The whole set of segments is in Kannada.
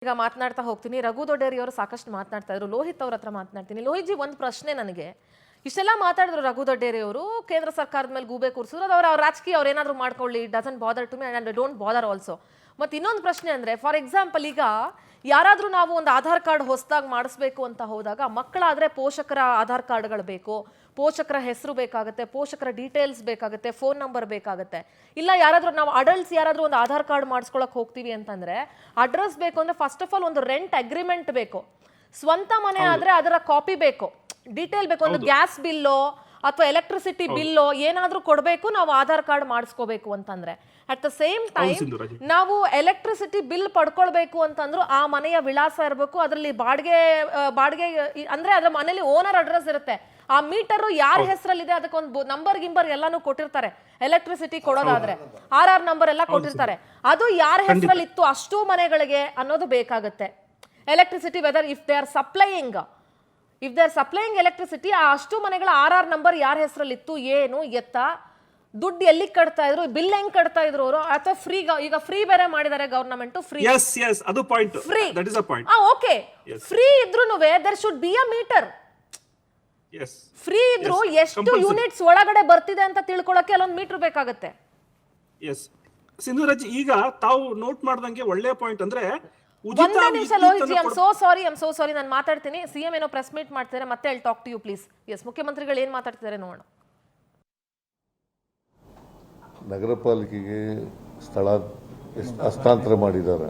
ಈಗ ಮಾತನಾಡ್ತಾ ಹೋಗ್ತೀನಿ. ರಘು ದೊಡ್ಡೇರಿ ಅವರು ಸಾಕಷ್ಟು ಮಾತನಾಡ್ತಾ ಇದ್ರು. ಲೋಹಿತ್ ಅವ್ರ ಹತ್ರ ಮಾತನಾಡ್ತೀನಿ. ಲೋಹಿತ್ ಜಿ, ಒಂದು ಪ್ರಶ್ನೆ ನನಗೆ. ಇಷ್ಟೆಲ್ಲ ಮಾತಾಡಿದ್ರು ರಘು ದೊಡ್ಡೇರಿ ಅವರು, ಕೇಂದ್ರ ಸರ್ಕಾರದ ಮೇಲೆ ಗೂಬೆ ಕೂರಿಸಿದ್ರು. ಅದು ಅವ್ರ ರಾಜಕೀಯ ಅವ್ರು ಏನಾದ್ರು ಮಾಡ್ಕೊಳ್ಳಿ, doesn't bother to me and I don't bother also. ಮತ್ತೆ ಇನ್ನೊಂದು ಪ್ರಶ್ನೆ ಅಂದ್ರೆ, ಫಾರ್ ಎಕ್ಸಾಂಪಲ್, ಈಗ ಯಾರಾದ್ರೂ ನಾವು ಒಂದು ಆಧಾರ್ ಕಾರ್ಡ್ ಹೊಸದಾಗಿ ಮಾಡಿಸ್ಬೇಕು ಅಂತ ಹೋದಾಗ, ಮಕ್ಕಳಾದ್ರೆ ಪೋಷಕರ ಆಧಾರ್ ಕಾರ್ಡ್ಗಳು ಬೇಕು, ಪೋಷಕರ ಹೆಸರು ಬೇಕಾಗುತ್ತೆ, ಪೋಷಕರ ಡೀಟೇಲ್ಸ್ ಬೇಕಾಗುತ್ತೆ, ಫೋನ್ ನಂಬರ್ ಬೇಕಾಗುತ್ತೆ. ಇಲ್ಲ ಯಾರಾದ್ರೂ ನಾವು ಅಡಲ್ಟ್ಸ್ ಯಾರಾದ್ರೂ ಒಂದು ಆಧಾರ್ ಕಾರ್ಡ್ ಮಾಡಿಸ್ಕೊಳಕ್ ಹೋಗ್ತೀವಿ ಅಂತಂದ್ರೆ ಅಡ್ರೆಸ್ ಬೇಕು ಅಂದ್ರೆ ಫಸ್ಟ್ ಆಫ್ ಆಲ್ ಒಂದು ರೆಂಟ್ ಅಗ್ರಿಮೆಂಟ್ ಬೇಕು. ಸ್ವಂತ ಮನೆ ಆದ್ರೆ ಅದರ ಕಾಪಿ ಬೇಕು, ಡೀಟೇಲ್ ಬೇಕು. ಒಂದು ಗ್ಯಾಸ್ ಬಿಲ್ಲೋ ಅಥವಾ ಎಲೆಕ್ಟ್ರಿಸಿಟಿ ಬಿಲ್ಲೋ ಏನಾದ್ರೂ ಕೊಡಬೇಕು ನಾವು ಆಧಾರ್ ಕಾರ್ಡ್ ಮಾಡಿಸ್ಕೋಬೇಕು ಅಂತಂದ್ರೆ. ಅಟ್ ದ ಸೇಮ್ ಟೈಮ್ ನಾವು ಎಲೆಕ್ಟ್ರಿಸಿಟಿ ಬಿಲ್ ಪಡ್ಕೊಳ್ಬೇಕು ಅಂತಂದ್ರು ಆ ಮನೆಯ ವಿಳಾಸ ಇರಬೇಕು, ಅದರಲ್ಲಿ ಬಾಡಿಗೆ ಅಂದ್ರೆ ಅದ್ರ ಮನೇಲಿ ಓನರ್ ಅಡ್ರೆಸ್ ಇರುತ್ತೆ. ಆ ಮೀಟರ್ ಯಾರ ಹೆಸರಲ್ಲಿದೆ ಅದಕ್ಕೊಂದು ನಂಬರ್ ಗಿಂಬರ್ ಎಲ್ಲಾನು ಕೊಟ್ಟಿರ್ತಾರೆ. ಎಲೆಕ್ಟ್ರಿಸಿಟಿ ಕೊಡೋದಾದ್ರೆ ಆರ್ ನಂಬರ್ ಎಲ್ಲ ಕೊಟ್ಟಿರ್ತಾರೆ. ಅದು ಯಾರ ಹೆಸರಲ್ಲಿ ಇತ್ತು ಅಷ್ಟು ಮನೆಗಳಿಗೆ ಅನ್ನೋದು ಬೇಕಾಗುತ್ತೆ. Electricity weather if they are supplying electricity, ಆ ಅಷ್ಟು ಮನೆಗಳ ಆರ್ ನಂಬರ್ ಯಾರ ಹೆಸರಲ್ಲಿ ಇತ್ತು, ಏನು ಎತ್ತ, ದುಡ್ಡು ಎಲ್ಲಿ ಕಟ್ತಾ ಇದ್ರು, ಬಿಲ್ ಹೆಂಗ್ ಕಟ್ತಾ ಇದ್ರು ಅವರು, ಅಥವಾ ಫ್ರೀ, ಈಗ ಫ್ರೀ ಬೇರೆ ಮಾಡಿದ್ದಾರೆ ಗವರ್ನಮೆಂಟ್, ಫ್ರೀ. ಅದು point, that is a point. Okay, free ಇದ್ರೂನುವೆ there should be a meter. Free ಇದ್ರು ಎಷ್ಟು ಯೂನಿಟ್ಸ್ ಒಳಗಡೆ ಬರ್ತಿದೆ ಅಂತ ತಿಳ್ಕೊಳ್ಳೋಕೆ ಅಲ್ಲೊಂದು ಮೀಟರ್ ಬೇಕಾಗುತ್ತೆ. ಎಸ್ ಸಿಂಧೂರಾಜ್, ಈಗ ತಾವು ನೋಟ್ ಮಾಡ್ದಂಗೆ ಒಳ್ಳೆ ಪಾಯಿಂಟ್ ಅಂದ್ರೆ, ಒಂದೇ ನಿಮಿಷ Lohith ji, I am so sorry, ನಾನು ಮಾತಾಡ್ತೀನಿ. ಸಿಎಂ ಏನೋ ಪ್ರೆಸ್ ಮೀಟ್ ಮಾಡ್ತಾರೆ, ಮತ್ತೆ I talk to you please. Yes, ಮುಖ್ಯಮಂತ್ರಿಗಳು ಏನ್ ಮಾತಾಡ್ತಿದ್ದಾರೆ ನೋಡೋಣ. ನಗರ ಪಾಲಿಕೆಗೆ ಸ್ಥಳ ಹಸ್ತಾಂತರ ಮಾಡಿದ್ದಾರೆ.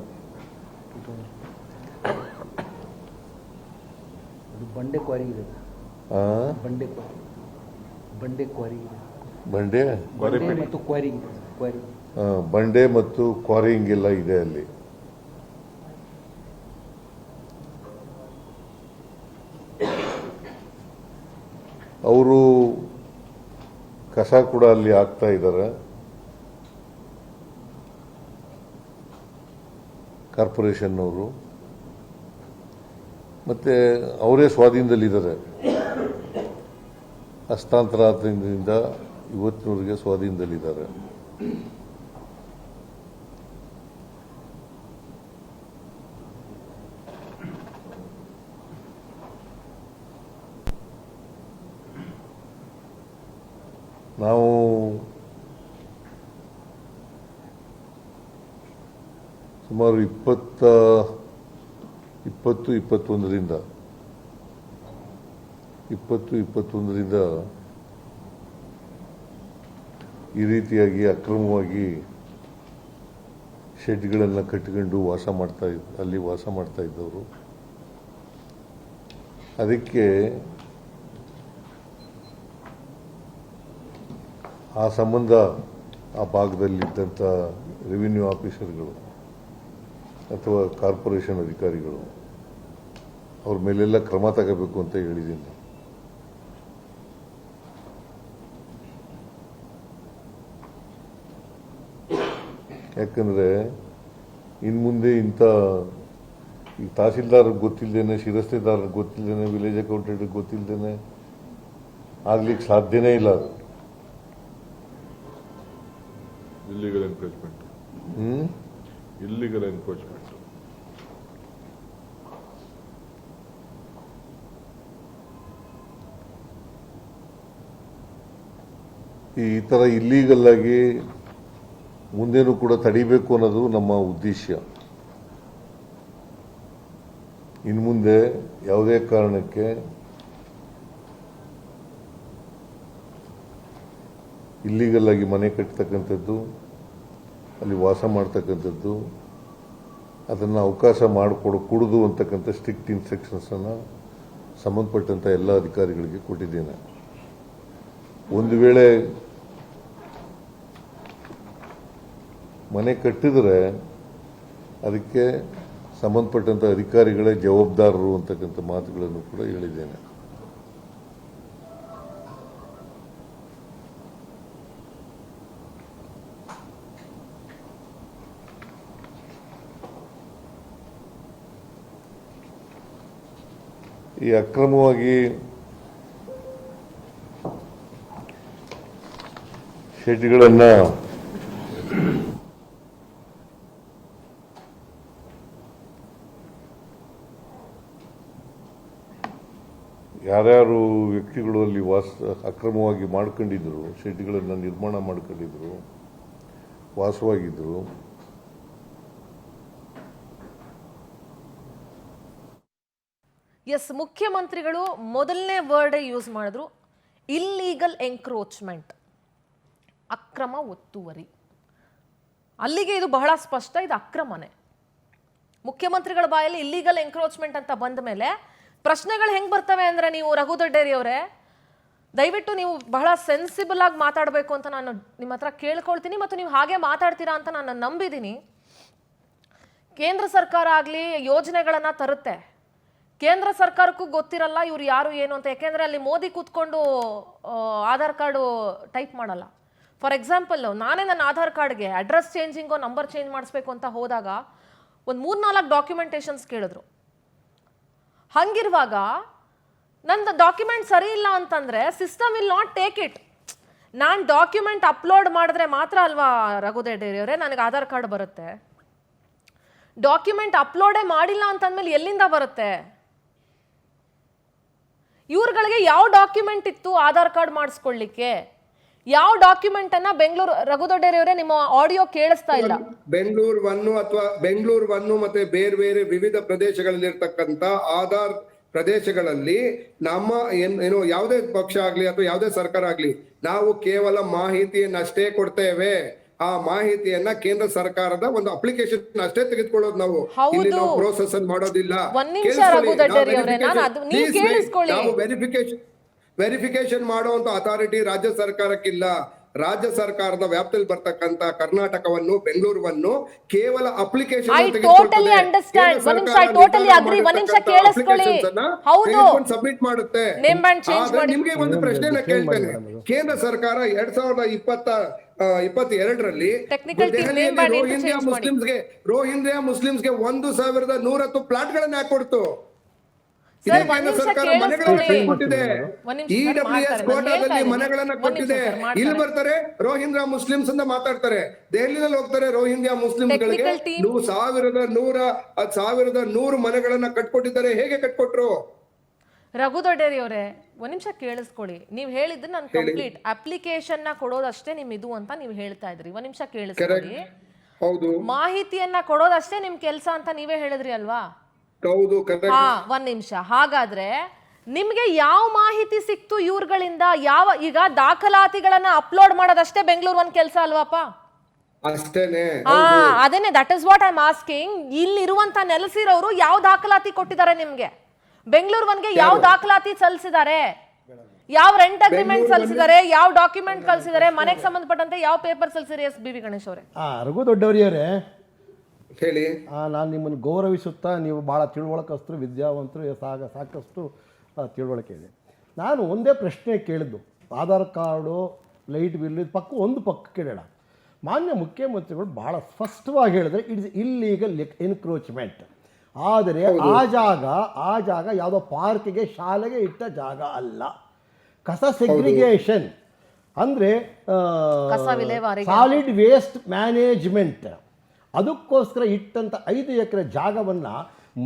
ಬಂಡೆ ಕ್ವಾರಿ ಇದೆ, ಬಂಡೆ ಮತ್ತು ಕ್ವಾರಿಂಗ್ ಎಲ್ಲ ಇದೆ ಅಲ್ಲಿ. ಅವರು ಕಸ ಕೂಡ ಅಲ್ಲಿ ಹಾಕ್ತಾ ಇದ್ದಾರೆ. ಕಾರ್ಪೊರೇಷನ್ ಅವರು ಮತ್ತೆ ಅವರೇ ಸ್ವಾಧೀನದಲ್ಲಿದ್ದಾರೆ. ಹಸ್ತಾಂತರ ಆದ್ರಿಂದ ಇವತ್ತಿನವರೆಗೆ ಸ್ವಾಧೀನದಲ್ಲಿದ್ದಾರೆ. ನಾವು ಸುಮಾರು 20-21ರಿಂದ ಈ ರೀತಿಯಾಗಿ ಅಕ್ರಮವಾಗಿ ಶೆಡ್ಗಳನ್ನು ಕಟ್ಟಿಕೊಂಡು ಅಲ್ಲಿ ವಾಸ ಮಾಡ್ತಾ ಇದ್ದವರು. ಅದಕ್ಕೆ ಆ ಸಂಬಂಧ ಆ ಭಾಗದಲ್ಲಿದ್ದಂಥ ರೆವಿನ್ಯೂ ಆಫೀಸರ್ಗಳು ಅಥವಾ ಕಾರ್ಪೊರೇಷನ್ ಅಧಿಕಾರಿಗಳು ಅವ್ರ ಮೇಲೆಲ್ಲ ಕ್ರಮ ತಗೋಬೇಕು ಅಂತ ಹೇಳಿದ್ದೀನಿ. ಯಾಕಂದರೆ ಇನ್ನು ಮುಂದೆ ಇಂಥ ಈ ತಹಸೀಲ್ದಾರ್ಗೆ ಗೊತ್ತಿಲ್ಲದೇನೆ, ಶಿರಸ್ತೆದಾರರಿಗೆ ಗೊತ್ತಿಲ್ಲದೇನೆ, ವಿಲೇಜ್ ಅಕೌಂಟೆಂಟ್ಗೆ ಗೊತ್ತಿಲ್ಲದೇನೆ ಆಗ್ಲಿಕ್ಕೆ ಸಾಧ್ಯನೇ ಇಲ್ಲ. ಅದು ಇಲ್ಲಿಗಲ್ ಎನ್ಕ್ರೋಚ್ಮೆಂಟ್. ಈ ಥರ ಇಲ್ಲೀಗಲ್ ಆಗಿ ಮುಂದೇನೂ ಕೂಡ ತಡಿಬೇಕು ಅನ್ನೋದು ನಮ್ಮ ಉದ್ದೇಶ. ಇನ್ನು ಮುಂದೆ ಯಾವುದೇ ಕಾರಣಕ್ಕೆ ಇಲ್ಲೀಗಲ್ ಆಗಿ ಮನೆ ಕಟ್ಟತಕ್ಕಂಥದ್ದು, ಅಲ್ಲಿ ವಾಸ ಮಾಡ್ತಕ್ಕಂಥದ್ದು, ಅದನ್ನು ಅವಕಾಶ ಮಾಡಿಕೊಡಕೂಡದು ಅಂತಕ್ಕಂಥ ಸ್ಟ್ರಿಕ್ಟ್ ಇನ್ಸ್ಟ್ರಕ್ಷನ್ಸನ್ನು ಸಂಬಂಧಪಟ್ಟಂಥ ಎಲ್ಲ ಅಧಿಕಾರಿಗಳಿಗೆ ಕೊಟ್ಟಿದ್ದೇನೆ. ಒಂದು ವೇಳೆ ಮನೆ ಕಟ್ಟಿದರೆ ಅದಕ್ಕೆ ಸಂಬಂಧಪಟ್ಟಂಥ ಅಧಿಕಾರಿಗಳೇ ಜವಾಬ್ದಾರರು ಅಂತಕ್ಕಂಥ ಮಾತುಗಳನ್ನು ಕೂಡ ಹೇಳಿದ್ದೇನೆ. ಈ ಅಕ್ರಮವಾಗಿ ಶೆಡ್ಗಳನ್ನು ಯಾರ್ಯಾರು ವ್ಯಕ್ತಿಗಳು ಅಲ್ಲಿ ಅಕ್ರಮವಾಗಿ ಮಾಡ್ಕೊಂಡಿದ್ರು, ಶೆಡ್ಗಳನ್ನು ನಿರ್ಮಾಣ ಮಾಡ್ಕೊಂಡಿದ್ರು, ವಾಸವಾಗಿದ್ರು, ಎಸ್, ಮುಖ್ಯಮಂತ್ರಿಗಳು ಮೊದಲನೇ ವರ್ಡೇ ಯೂಸ್ ಮಾಡಿದ್ರು, ಇಲ್ಲೀಗಲ್ ಎಂಕ್ರೋಚ್ಮೆಂಟ್, ಅಕ್ರಮ ಒತ್ತುವರಿ. ಅಲ್ಲಿಗೆ ಇದು ಬಹಳ ಸ್ಪಷ್ಟ, ಇದು ಅಕ್ರಮನೇ. ಮುಖ್ಯಮಂತ್ರಿಗಳ ಬಾಯಲ್ಲಿ ಇಲ್ಲೀಗಲ್ ಎಂಕ್ರೋಚ್ಮೆಂಟ್ ಅಂತ ಬಂದ ಮೇಲೆ ಪ್ರಶ್ನೆಗಳು ಹೆಂಗೆ ಬರ್ತವೆ ಅಂದರೆ, ನೀವು ರಘು ದೊಡ್ಡೇರಿ ಅವರೇ ದಯವಿಟ್ಟು ನೀವು ಬಹಳ ಸೆನ್ಸಿಬಲ್ ಆಗಿ ಮಾತಾಡಬೇಕು ಅಂತ ನಾನು ನಿಮ್ಮ ಹತ್ರ ಕೇಳ್ಕೊಳ್ತೀನಿ, ಮತ್ತು ನೀವು ಹಾಗೆ ಮಾತಾಡ್ತೀರಾ ಅಂತ ನಾನು ನಂಬಿದ್ದೀನಿ. ಕೇಂದ್ರ ಸರ್ಕಾರ ಆಗಲಿ ಯೋಜನೆಗಳನ್ನು ತರುತ್ತೆ, ಕೇಂದ್ರ ಸರ್ಕಾರಕ್ಕೂ ಗೊತ್ತಿರಲ್ಲ ಇವ್ರು ಯಾರು ಏನು ಅಂತ. ಯಾಕೆಂದರೆ ಅಲ್ಲಿ ಮೋದಿ ಕೂತ್ಕೊಂಡು ಆಧಾರ್ ಕಾರ್ಡು ಟೈಪ್ ಮಾಡಲ್ಲ. ಫಾರ್ ಎಕ್ಸಾಂಪಲ್, ನಾನೇ ನನ್ನ ಆಧಾರ್ ಕಾರ್ಡ್ಗೆ ಅಡ್ರೆಸ್ ಚೇಂಜಿಂಗೋ ನಂಬರ್ ಚೇಂಜ್ ಮಾಡಿಸ್ಬೇಕು ಅಂತ ಹೋದಾಗ ಒಂದು 3-4 ಡಾಕ್ಯುಮೆಂಟೇಶನ್ಸ್ ಕೇಳಿದ್ರು. ಹಂಗಿರುವಾಗ ನಂದು ಡಾಕ್ಯುಮೆಂಟ್ ಸರಿ ಇಲ್ಲ ಅಂತಂದರೆ system will not take it. ನಾನು ಡಾಕ್ಯುಮೆಂಟ್ ಅಪ್ಲೋಡ್ ಮಾಡಿದ್ರೆ ಮಾತ್ರ ಅಲ್ವಾ ರಘು ದೊಡ್ಡೇರಿ ಅವರೇ ನನಗೆ ಆಧಾರ್ ಕಾರ್ಡ್ ಬರುತ್ತೆ. ಡಾಕ್ಯುಮೆಂಟ್ ಅಪ್ಲೋಡೇ ಮಾಡಿಲ್ಲ ಅಂತಂದ್ಮೇಲೆ ಎಲ್ಲಿಂದ ಬರುತ್ತೆ? ಇವ್ರುಗಳಿಗೆ ಯಾವ ಡಾಕ್ಯುಮೆಂಟ್ ಇತ್ತು ಆಧಾರ್ ಕಾರ್ಡ್ ಮಾಡಿಸ್ಕೊಳ್ಳಿಕ್ಕೆ? ಯಾವ ಡಾಕ್ಯುಮೆಂಟ್ ಅನ್ನ ಬೆಂಗಳೂರು ರಘು ದೊಡ್ಡೇರಿ ಅವರೇ ನಿಮ್ಮ ಆಡಿಯೋ ಕೇಳಿಸ್ತಾ ಇಲ್ಲ. ಬೆಂಗಳೂರು 1 ಅಥವಾ ಬೆಂಗಳೂರು 1 ಮತ್ತೆ ಬೇರೆ ಬೇರೆ ವಿವಿಧ ಪ್ರದೇಶಗಳಲ್ಲಿರ್ತಕ್ಕಂಥ ಆಧಾರ್ ಪ್ರದೇಶಗಳಲ್ಲಿ ನಮ್ಮ ಏನು ಯಾವುದೇ ಪಕ್ಷ ಆಗ್ಲಿ ಅಥವಾ ಯಾವುದೇ ಸರ್ಕಾರ ಆಗ್ಲಿ, ನಾವು ಕೇವಲ ಮಾಹಿತಿಯನ್ನಷ್ಟೇ ಕೊಡ್ತೇವೆ. ಆ ಮಾಹಿತಿಯನ್ನ ಕೇಂದ್ರ ಸರ್ಕಾರದ ಒಂದು ಅಪ್ಲಿಕೇಶನ್ ಅಷ್ಟೇ ತೆಗೆದುಕೊಳ್ಳೋದು ನಾವು. ಇಲ್ಲಿ ನಾವು ಪ್ರೋಸೆಸ್ ಅನ್ನು ಮಾಡೋದಿಲ್ಲ. ನಾವು ವೆರಿಫಿಕೇಶನ್ ಮಾಡುವಂತ ಅಥಾರಿಟಿ ರಾಜ್ಯ ಸರ್ಕಾರಕ್ಕಿಲ್ಲ. ರಾಜ್ಯ ಸರ್ಕಾರದ ವ್ಯಾಪ್ತಿಯಲ್ಲಿ ಬರ್ತಕ್ಕಂತ ಕರ್ನಾಟಕವನ್ನು, ಬೆಂಗಳೂರನ್ನು ಕೇವಲ ಅಪ್ಲಿಕೇಶನ್ ಸಬ್ಮಿಟ್ ಮಾಡುತ್ತೆ. ನಿಮ್ಗೆ ಒಂದು ಪ್ರಶ್ನೆನ ಕೇಳ್ತೇನೆ. ಕೇಂದ್ರ ಸರ್ಕಾರ 2022ರಲ್ಲಿ ರೋಹಿಂಗ್ಯಾ ಮುಸ್ಲಿಮ್ಸ್ಗೆ 1110 ಪ್ಲಾಟ್ಗಳನ್ನ ಹಾಕೊಡ್ತು. ಸರ್ಕಾರ ಮನೆಗಳನ್ನ ಕೊಟ್ಟಿದೆ, EWS ಕೋಟಾದಲ್ಲಿ ಮನೆಗಳನ್ನ ಕೊಟ್ಟಿದೆ. ಇಲ್ಲಿ ಬರ್ತಾರೆ ರೋಹಿಂಗ್ಯಾ ಮುಸ್ಲಿಮ್ಸ್ ಅಂತ ಮಾತಾಡ್ತಾರೆ, ದೆಹಲಿಯಲ್ಲಿ ಹೋಗ್ತಾರೆ ರೋಹಿಂಗ್ಯಾ ಮುಸ್ಲಿಮ್ಗಳಿಗೆ 1100 ಮನೆಗಳನ್ನ ಕಟ್ಕೊಟ್ಟಿದ್ದಾರೆ. ಹೇಗೆ ಕಟ್ಕೊಟ್ರು? ರಘು ದೊಡ್ಡೇರಿ ಅವರೇ ಒಂದ್ ನಿಮಿಷ ಕೇಳಿಸ್ಕೊಳ್ಳಿ. ನೀವು ಹೇಳಿದ್ದು ನಾನು ಕಂಪ್ಲೀಟ್ ಅಪ್ಲಿಕೇಶನ್ ನ ಕೊಡೋದಷ್ಟೇ ನಿಮ್ ಇದು ಅಂತ ನೀವು ಹೇಳ್ತಾ ಇದ್ರಿ. ಒಂದ್ ನಿಮಿಷ ಕೇಳಿಸ್ಕೊಳ್ಳಿ. ಹೌದು, ಮಾಹಿತಿಯನ್ನ ಕೊಡೋದಷ್ಟೇ ನಿಮ್ ಕೆಲಸ ಅಂತ ನೀವೇ ಹೇಳಿದ್ರಿ ಅಲ್ವಾ? ಹೌದು, ಒಂದ್ ನಿಮಿಷ. ಹಾಗಾದ್ರೆ ನಿಮ್ಗೆ ಯಾವ ಮಾಹಿತಿ ಸಿಕ್ತು ಇವ್ರುಗಳಿಂದ? ಈಗ ದಾಖಲಾತಿಗಳನ್ನ ಅಪ್ಲೋಡ್ ಮಾಡೋದಷ್ಟೇ ಬೆಂಗಳೂರು 1 ಕೆಲಸ ಅಲ್ವಾಪ? ಅಷ್ಟೇನೆ. ಅದೇನೆ, that is what I am asking. ಇಲ್ಲಿರುವಂತ ನೆಲೆಸಿರೋರು ಯಾವ ದಾಖಲಾತಿ ಕೊಟ್ಟಿದ್ದಾರೆ ನಿಮ್ಗೆ? ಬೆಂಗಳೂರು 1ಗೆ ಯಾವ ದಾಖಲಾತಿ ಸಲ್ಲಿಸಿದ್ದಾರೆ? ಯಾವ ರೆಂಟ್ ಅಗ್ರಿಮೆಂಟ್ ಸಲ್ಲಿಸಿದ್ದಾರೆ? ಯಾವ ಡಾಕ್ಯುಮೆಂಟ್ ಕಳಿಸಿದ್ದಾರೆ? ಮನೆಗೆ ಸಂಬಂಧಪಟ್ಟಂತೆ ಯಾವ paper ಸಲ್ಲಿಸಿರಿ? S B V Ganesh ಅವರೇ. ರಘು ದೊಡ್ಡವರಿಯವರೇ ಹೇಳಿ. ನಾನು ನಿಮ್ಮನ್ನು ಗೌರವಿಸುತ್ತಾ, ನೀವು ಭಾಳ ತಿಳುವಳಿಕಸ್ತರು, ವಿದ್ಯಾವಂತರು, ಸಾಕಷ್ಟು ತಿಳುವಳಿಕೆ ಇದೆ. ನಾನು ಒಂದೇ ಪ್ರಶ್ನೆ ಕೇಳಿದ್ದು, ಆಧಾರ್ ಕಾರ್ಡು, ಲೈಟ್ ಬಿಲ್ ಒಂದು ಪಕ್ಕ ಕೇಳೋಣ. ಮಾನ್ಯ ಮುಖ್ಯಮಂತ್ರಿಗಳು ಭಾಳ ಸ್ಪಷ್ಟವಾಗಿ ಹೇಳಿದ್ರೆ ಇಟ್ಸ್ ಇಲ್ಲೀಗಲ್ ಎನ್ಕ್ರೋಚ್ಮೆಂಟ್. ಆದರೆ ಆ ಜಾಗ ಯಾವುದೋ ಪಾರ್ಕಿಗೆ, ಶಾಲೆಗೆ ಇಟ್ಟ ಜಾಗ ಅಲ್ಲ. ಕಸ ಸೆಗ್ರಿಗೇಷನ್ ಅಂದರೆ ಸಾಲಿಡ್ ವೇಸ್ಟ್ ಮ್ಯಾನೇಜ್ಮೆಂಟ್, ಅದಕ್ಕೋಸ್ಕರ ಇಟ್ಟಂಥ 5 ಎಕರೆ ಜಾಗವನ್ನು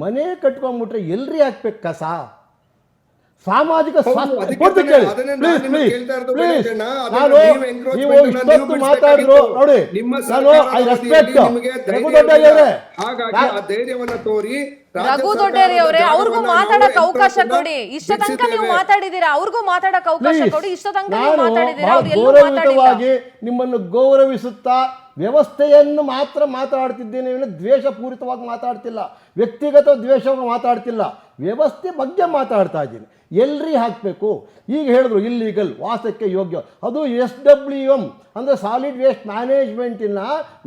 ಮನೆ ಕಟ್ಕೊಂಡ್ಬಿಟ್ರೆ ಎಲ್ರಿ ಹಾಕ್ಬೇಕು ಕಸ? ಸಾಮಾಜಿಕ ಮಾತಾಡಿದ್ರು ನೋಡಿ, ರಘು ದೊಡ್ಡೇರಿ ಅವರೇ ಅವ್ರಿಗೂ ಮಾತಾಡಕ್ ಅವಕಾಶ ಕೊಡಿ. ಇಷ್ಟ ತನಕ ನೀವು ಮಾತಾಡಿದೀರಾ, ಅವ್ರಿಗೂ ಮಾತಾಡಕ್ ಅವಕಾಶ ಕೊಡಿ. ಇಷ್ಟ ತನಕ ನೀವು ಮಾತಾಡಿದೀರಾ, ಗೌರವಿತವಾಗಿ ನಿಮ್ಮನ್ನು ಗೌರವಿಸುತ್ತಾ ವ್ಯವಸ್ಥೆಯನ್ನು ಮಾತ್ರ ಮಾತಾಡ್ತಿದ್ದೇನೆ, ದ್ವೇಷಪೂರಿತವಾಗಿ ಮಾತಾಡ್ತಿಲ್ಲ, ವ್ಯಕ್ತಿಗತ ದ್ವೇಷವಾಗಿ ಮಾತಾಡ್ತಿಲ್ಲ, ವ್ಯವಸ್ಥೆ ಬಗ್ಗೆ ಮಾತಾಡ್ತಾ ಇದ್ದೀನಿ. ಎಲ್ರಿ ಹಾಕಬೇಕು? ಈಗ ಹೇಳಿದ್ರು ಇಲ್ಲೀಗಲ್, ವಾಸಕ್ಕೆ ಯೋಗ್ಯ. ಅದು SWM ಅಂದರೆ ಸಾಲಿಡ್ ವೇಸ್ಟ್ ಮ್ಯಾನೇಜ್ಮೆಂಟಿನ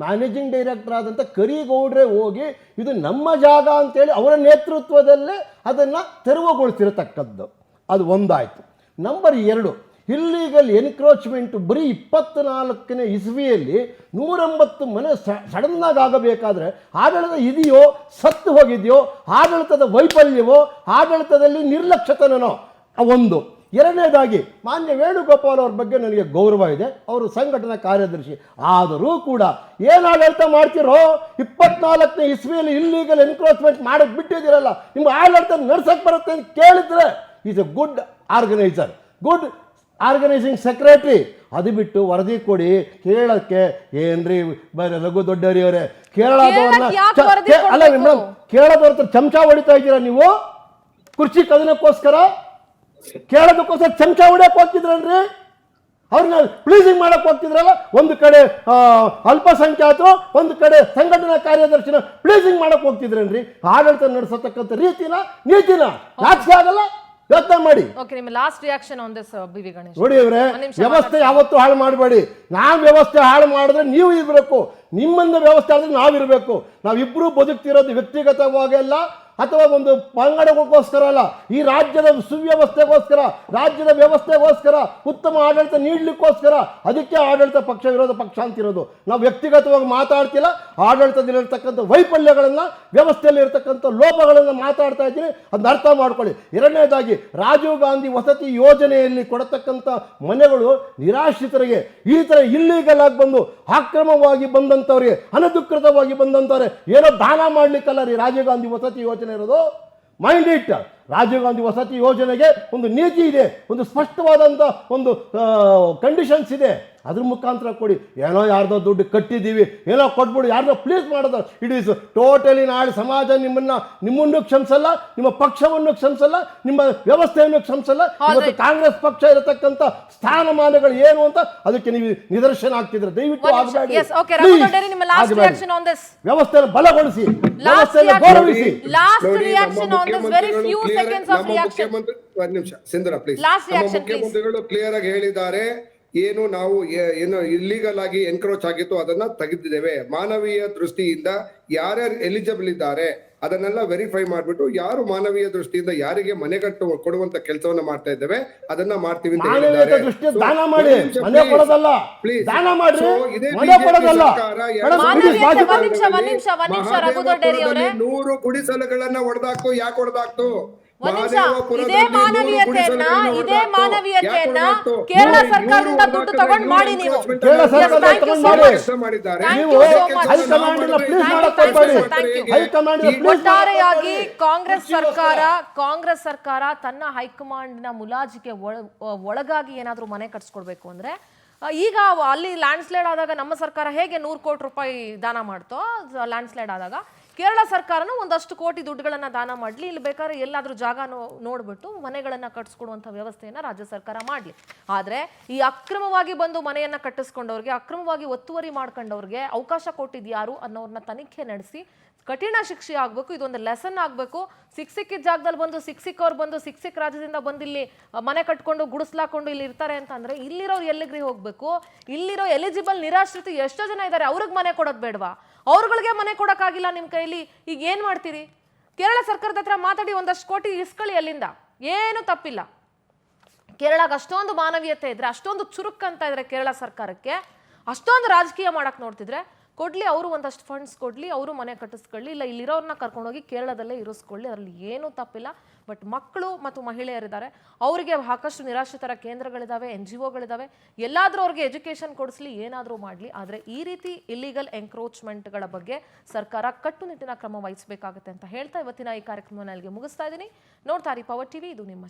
ಮ್ಯಾನೇಜಿಂಗ್ ಡೈರೆಕ್ಟರ್ ಆದಂಥ ಕರಿಗೌಡ್ರೆ ಹೋಗಿ ಇದು ನಮ್ಮ ಜಾಗ ಅಂತೇಳಿ ಅವರ ನೇತೃತ್ವದಲ್ಲೇ ಅದನ್ನು ತೆರವುಗೊಳಿಸಿರತಕ್ಕದ್ದು. ಅದು ಒಂದಾಯಿತು. ನಂಬರ್ 2, ಇಲ್ಲೀಗಲ್ ಎನ್ಕ್ರೋಚ್ಮೆಂಟು ಬರೀ 24ನೇ ಇಸ್ವಿಯಲ್ಲಿ 180 ಮನೆ ಸಡನ್ನಾಗಿ ಆಗಬೇಕಾದ್ರೆ ಆಡಳಿತ ಇದೆಯೋ, ಸತ್ತು ಹೋಗಿದೆಯೋ, ಆಡಳಿತದ ವೈಫಲ್ಯವೋ, ಆಡಳಿತದಲ್ಲಿ ನಿರ್ಲಕ್ಷ್ಯತನೋ ಒಂದು. ಎರಡನೇದಾಗಿ ಮಾನ್ಯ ವೇಣುಗೋಪಾಲ್ ಅವ್ರ ಬಗ್ಗೆ ನನಗೆ ಗೌರವ ಇದೆ, ಅವರು ಸಂಘಟನಾ ಕಾರ್ಯದರ್ಶಿ. ಆದರೂ ಕೂಡ ಏನು ಆಡಳಿತ ಮಾಡ್ತಿರೋ? 24ನೇ ಇಸ್ವಿಯಲ್ಲಿ ಇಲ್ಲೀಗಲ್ ಎನ್ಕ್ರೋಚ್ಮೆಂಟ್ ಮಾಡೋಕ್ಕೆ ಬಿಟ್ಟಿದ್ದೀರಲ್ಲ, ನಿಮ್ಮ ಆಡಳಿತ ನಡ್ಸಕ್ಕೆ ಬರುತ್ತೆ ಅಂತ ಕೇಳಿದ್ರೆ is a good organiser, good organising secretary. ಅದು ಬಿಟ್ಟು ವರದಿ ಕೊಡಿ ಕೇಳಕ್ಕೆ ಏನ್ರಿ ರಘು ದೊಡ್ಡೇರಿಯವರೇ, ಕೇರಳದವ್ರನ್ನ ಯಾಕೆ ವರದಿ ಅಲ್ಲ ಕೊಡ್ಬೇಕು? ಮೇಡಮ್, ಕೇರಳದವ್ರ ಹತ್ರ ಚಮಚ ಹೊಡಿತಾ ಇದ್ದೀರಾ ನೀವು ಕುರ್ಚಿ ಕದನಕ್ಕೋಸ್ಕರ, ಕೇಳೋದಕ್ಕೋಸ್ಕರ ಚಮಚ ಹೊಡಿಯಕ್ಕೆ ಹೋಗ್ತಿದ್ರಲ್ರಿ, ಅವ್ರನ್ನ ಪ್ಲೀಸಿಂಗ್ ಮಾಡಕ್ ಹೋಗ್ತಿದ್ರಲ್ಲ. ಒಂದು ಕಡೆ ಅಲ್ಪಸಂಖ್ಯಾತರು, ಒಂದು ಕಡೆ ಸಂಘಟನಾ ಕಾರ್ಯದರ್ಶಿನ ಪ್ಲೀಸಿಂಗ್ ಮಾಡಕ್ ಹೋಗ್ತಿದ್ರೇನ್ರಿ. ಆಡಳಿತ ನಡೆಸತಕ್ಕಂಥ ನೀತಿನ ರಾಜಕೀಯ ಆಗಲ್ಲ, ಯೋಚನೆ ಮಾಡಿ. ಓಕೆ, ನಿಮ್ಮ last reaction on this BV. Ganesh. ನೋಡಿ ಇವ್ರೆ, ವ್ಯವಸ್ಥೆ ಯಾವತ್ತೂ ಹಾಳು ಮಾಡಬೇಡಿ. ನಾವು ವ್ಯವಸ್ಥೆ ಹಾಳು ಮಾಡಿದ್ರೆ ನೀವು ಇರಬೇಕು, ನಿಮ್ಮಂದ ವ್ಯವಸ್ಥೆ ಆದ್ರೆ ನಾವಿರಬೇಕು. ನಾವಿಬ್ರು ಬದುಕ್ತಿರೋದು ವ್ಯಕ್ತಿಗತವಾಗಿ ಅಲ್ಲ, ಅಥವಾ ಒಂದು ಪಂಗಡಗೋಸ್ಕರ ಅಲ್ಲ, ಈ ರಾಜ್ಯದ ಸುವ್ಯವಸ್ಥೆಗೋಸ್ಕರ, ರಾಜ್ಯದ ವ್ಯವಸ್ಥೆಗೋಸ್ಕರ, ಉತ್ತಮ ಆಡಳಿತ ನೀಡಲಿಕ್ಕೋಸ್ಕರ. ಅದಕ್ಕೆ ಆಡಳಿತ ಪಕ್ಷ ವಿರೋಧ ಪಕ್ಷ ಅಂತಿರೋದು. ನಾವು ವ್ಯಕ್ತಿಗತವಾಗಿ ಮಾತಾಡ್ತಿಲ್ಲ, ಆಡಳಿತದಲ್ಲಿರ್ತಕ್ಕಂಥ ವೈಫಲ್ಯಗಳನ್ನು, ವ್ಯವಸ್ಥೆಯಲ್ಲಿ ಇರ್ತಕ್ಕಂಥ ಲೋಪಗಳನ್ನು ಮಾತಾಡ್ತಾ ಇದ್ದೀನಿ. ಅದನ್ನ ಅರ್ಥ ಮಾಡ್ಕೊಳ್ಳಿ. ಎರಡನೇದಾಗಿ, ರಾಜೀವ್ ಗಾಂಧಿ ವಸತಿ ಯೋಜನೆಯಲ್ಲಿ ಕೊಡತಕ್ಕಂಥ ಮನೆಗಳು ನಿರಾಶ್ರಿತರಿಗೆ, ಈ ಥರ ಇಲ್ಲೀಗಲ್ ಆಗಿ ಬಂದು ಅಕ್ರಮವಾಗಿ ಬಂದಂಥವ್ರಿಗೆ, ಅನಧಿಕೃತವಾಗಿ ಬಂದಂಥವ್ರೆ ಏನೋ ದಾನ ಮಾಡ್ಲಿಕ್ಕಲ್ಲ ರೀ ರಾಜೀವ್ ಗಾಂಧಿ ವಸತಿ ಯೋಜನೆ ಇರೋದು. Mind it. ರಾಜೀವ್ ಗಾಂಧಿ ವಸತಿ ಯೋಜನೆಗೆ ಒಂದು ನೀತಿ ಇದೆ, ಒಂದು ಸ್ಪಷ್ಟವಾದಂಥ ಒಂದು ಕಂಡೀಷನ್ಸ್ ಇದೆ. ಅದ್ರ ಮುಖಾಂತರ ಕೊಡಿ. ಏನೋ ಯಾರ್ದೋ ದುಡ್ಡು ಕಟ್ಟಿದ್ದೀವಿ, ಏನೋ ಕೊಟ್ಬಿಡು, ಯಾರ್ದೋ ಪ್ಲೀಸ್ ಮಾಡೋದು. ಇಟ್ ಈಸ್ ಟೋಟಲಿ ನಾಳೆ ಸಮಾಜ ನಿಮ್ಮನ್ನು ಕ್ಷಮಿಸಲ್ಲ, ನಿಮ್ಮ ಪಕ್ಷವನ್ನು ಕ್ಷಮಿಸಲ್ಲ, ನಿಮ್ಮ ವ್ಯವಸ್ಥೆಯನ್ನು ಕ್ಷಮಿಸಲ್ಲ. ಇವತ್ತು ಕಾಂಗ್ರೆಸ್ ಪಕ್ಷ ಇರತಕ್ಕಂಥ ಸ್ಥಾನಮಾನಗಳು ಏನು ಅಂತ ಅದಕ್ಕೆ ನೀವು ನಿದರ್ಶನ ಆಗ್ತಿದ್ರೆ ದಯವಿಟ್ಟು ಆಗಬೇಡಿ. ವ್ಯವಸ್ಥೆಯನ್ನು ಬಲಗೊಳಿಸಿ, ವ್ಯವಸ್ಥೆಯನ್ನು ಗೌರವಿಸಿ. ಒಂದ್ ನಿಮಿಷ ಸಿಂಧೂರ ಪ್ಲೀಸ್. ಮುಖ್ಯಮಂತ್ರಿಗಳು ಕ್ಲಿಯರ್ ಆಗಿ ಹೇಳಿದ್ದಾರೆ, ಏನು ನಾವು ಏನು ಇಲ್ಲಿಗಲ್ ಆಗಿ ಎನ್ಕ್ರೋಚ್ ಆಗಿತ್ತು ಅದನ್ನ ತೆಗೆದಿದ್ದೇವೆ. ಮಾನವೀಯ ದೃಷ್ಟಿಯಿಂದ ಯಾರ್ಯಾರು ಎಲಿಜಿಬಲ್ ಇದ್ದಾರೆ ಅದನ್ನೆಲ್ಲ ವೆರಿಫೈ ಮಾಡ್ಬಿಟ್ಟು ಯಾರು ಮಾನವೀಯ ದೃಷ್ಟಿಯಿಂದ ಯಾರಿಗೆ ಮನೆ ಕಟ್ಟು ಕೊಡುವಂತ ಕೆಲಸವನ್ನ ಮಾಡ್ತಾ ಇದ್ದೇವೆ, ಅದನ್ನ ಮಾಡ್ತೀವಿ ಅಂತ ಹೇಳಿದ್ದಾರೆ. ದಾನ ಮಾಡಿ, ಮನೆ ಕೊಡೋದಲ್ಲ, ದಾನ ಮಾಡಿ, ಮನೆ ಕೊಡೋದಲ್ಲ. ಮಹಾದೇವಪುರದಲ್ಲಿ 100 ಗುಡಿಸಲುಗಳನ್ನ ಹೊಡೆದಾಕ್ತು. ಯಾಕೆ ಹೊಡೆದಾಕ್ತು? ಇದೇ ಮಾನವೀಯತೆಯನ್ನ ಕೇರಳ ಸರ್ಕಾರದಿಂದ ದುಡ್ಡು ತಗೊಂಡು ಮಾಡಿ ನೀವು. ಒಟ್ಟಾರೆಯಾಗಿ ಕಾಂಗ್ರೆಸ್ ಸರ್ಕಾರ ತನ್ನ ಹೈಕಮಾಂಡ್ನ ಮುಲಾಜಿಗೆ ಒಳಗಾಗಿ ಏನಾದ್ರೂ ಮನೆ ಕಟ್ಸ್ಕೊಡ್ಬೇಕು ಅಂದ್ರೆ, ಈಗ ಅಲ್ಲಿ ಲ್ಯಾಂಡ್ ಸ್ಲೈಡ್ ಆದಾಗ ನಮ್ಮ ಸರ್ಕಾರ ಹೇಗೆ 100 ಕೋಟಿ ರೂಪಾಯಿ ದಾನ ಮಾಡ್ತೋ, ಲ್ಯಾಂಡ್ ಸ್ಲೈಡ್ ಆದಾಗ ಕೇರಳ ಸರ್ಕಾರನೂ ಒಂದಷ್ಟು ಕೋಟಿ ದುಡ್ಡುಗಳನ್ನ ದಾನ ಮಾಡಲಿ. ಇಲ್ಲಿ ಬೇಕಾದ್ರೆ ಎಲ್ಲಾದ್ರೂ ಜಾಗ ನೋಡ್ಬಿಟ್ಟು ಮನೆಗಳನ್ನ ಕಟ್ಟಿಸ್ಕೊಡುವಂಥ ವ್ಯವಸ್ಥೆಯನ್ನ ರಾಜ್ಯ ಸರ್ಕಾರ ಮಾಡಲಿ. ಆದರೆ ಈ ಅಕ್ರಮವಾಗಿ ಬಂದು ಮನೆಯನ್ನ ಕಟ್ಟಿಸ್ಕೊಂಡವ್ರಿಗೆ, ಅಕ್ರಮವಾಗಿ ಒತ್ತುವರಿ ಮಾಡ್ಕೊಂಡವ್ರಿಗೆ ಅವಕಾಶ ಕೊಟ್ಟಿದ್ಯಾರು ಅನ್ನೋರ್ನ ತನಿಖೆ ನಡೆಸಿ ಕಠಿಣ ಶಿಕ್ಷೆ ಆಗಬೇಕು. ಇದೊಂದು ಲೆಸನ್ ಆಗಬೇಕು. ಸಿಕ್ಕಿದ ಜಾಗದಲ್ಲಿ ಬಂದು ಸಿಕ್ಕಿವ್ರು ಬಂದು ಸಿಕ್ ರಾಜ್ಯದಿಂದ ಬಂದು ಇಲ್ಲಿ ಮನೆ ಕಟ್ಕೊಂಡು ಗುಡಿಸ್ಲಾಕೊಂಡು ಇಲ್ಲಿ ಇರ್ತಾರೆ ಅಂತಂದ್ರೆ ಇಲ್ಲಿರೋರು ಎಲ್ಲಿಗ್ರಿ ಹೋಗ್ಬೇಕು? ಇಲ್ಲಿರೋ ಎಲಿಜಿಬಲ್ ನಿರಾಶ್ರಿತ ಎಷ್ಟೋ ಜನ ಇದ್ದಾರೆ, ಅವ್ರಿಗೆ ಮನೆ ಕೊಡೋದು ಬೇಡವಾ? ಅವ್ರುಗಳಿಗೆ ಮನೆ ಕೊಡೋಕ್ಕಾಗಿಲ್ಲ ನಿಮ್ಮ ಕೈಲಿ, ಈಗ ಏನು ಮಾಡ್ತೀರಿ? ಕೇರಳ ಸರ್ಕಾರದ ಹತ್ರ ಮಾತಾಡಿ ಒಂದಷ್ಟು ಕೋಟಿ ಇಸ್ಕೊಳ್ಳಿ, ಅಲ್ಲಿಂದ ಏನು ತಪ್ಪಿಲ್ಲ. ಕೇರಳಕ್ಕೆ ಅಷ್ಟೊಂದು ಮಾನವೀಯತೆ ಇದ್ರೆ, ಅಷ್ಟೊಂದು ಚುರುಕಂತ ಇದ್ರೆ ಕೇರಳ ಸರ್ಕಾರಕ್ಕೆ, ಅಷ್ಟೊಂದು ರಾಜಕೀಯ ಮಾಡಕ್ಕೆ ನೋಡ್ತಿದ್ರೆ ಕೊಡ್ಲಿ, ಅವರು ಒಂದಷ್ಟು ಫಂಡ್ಸ್ ಕೊಡ್ಲಿ, ಅವರು ಮನೆ ಕಟ್ಟಿಸ್ಕೊಳ್ಳಿ, ಇಲ್ಲ ಇಲ್ಲಿರೋರನ್ನ ಕರ್ಕೊಂಡೋಗಿ ಕೇರಳದಲ್ಲೇ ಇರಿಸ್ಕೊಳ್ಳಿ, ಅದರಲ್ಲಿ ಏನೂ ತಪ್ಪಿಲ್ಲ. ಬಟ್ ಮಕ್ಕಳು ಮತ್ತು ಮಹಿಳೆಯರಿದ್ದಾರೆ, ಅವರಿಗೆ ಸಾಕಷ್ಟು ನಿರಾಶ್ರಿತರ ಕೇಂದ್ರಗಳಿದ್ದಾವೆ, NGOಗಳಿದ್ದಾವೆ, ಎಲ್ಲಾದರೂ ಅವ್ರಿಗೆ ಎಜುಕೇಷನ್ ಕೊಡಿಸ್ಲಿ, ಏನಾದರೂ ಮಾಡಲಿ. ಆದರೆ ಈ ರೀತಿ ಇಲ್ಲಿಗಲ್ ಎಂಕ್ರೋಚ್ಮೆಂಟ್ಗಳ ಬಗ್ಗೆ ಸರ್ಕಾರ ಕಟ್ಟುನಿಟ್ಟಿನ ಕ್ರಮ ವಹಿಸಬೇಕಾಗುತ್ತೆ ಅಂತ ಹೇಳ್ತಾ ಇವತ್ತಿನ ಈ ಕಾರ್ಯಕ್ರಮವನ್ನು ಅಲ್ಲಿಗೆ ಮುಗಿಸ್ತಾ ಇದ್ದೀನಿ. ನೋಡ್ತಾ ಇರಿ ಪವರ್ ಟಿವಿ, ಇದು ನಿಮ್ಮ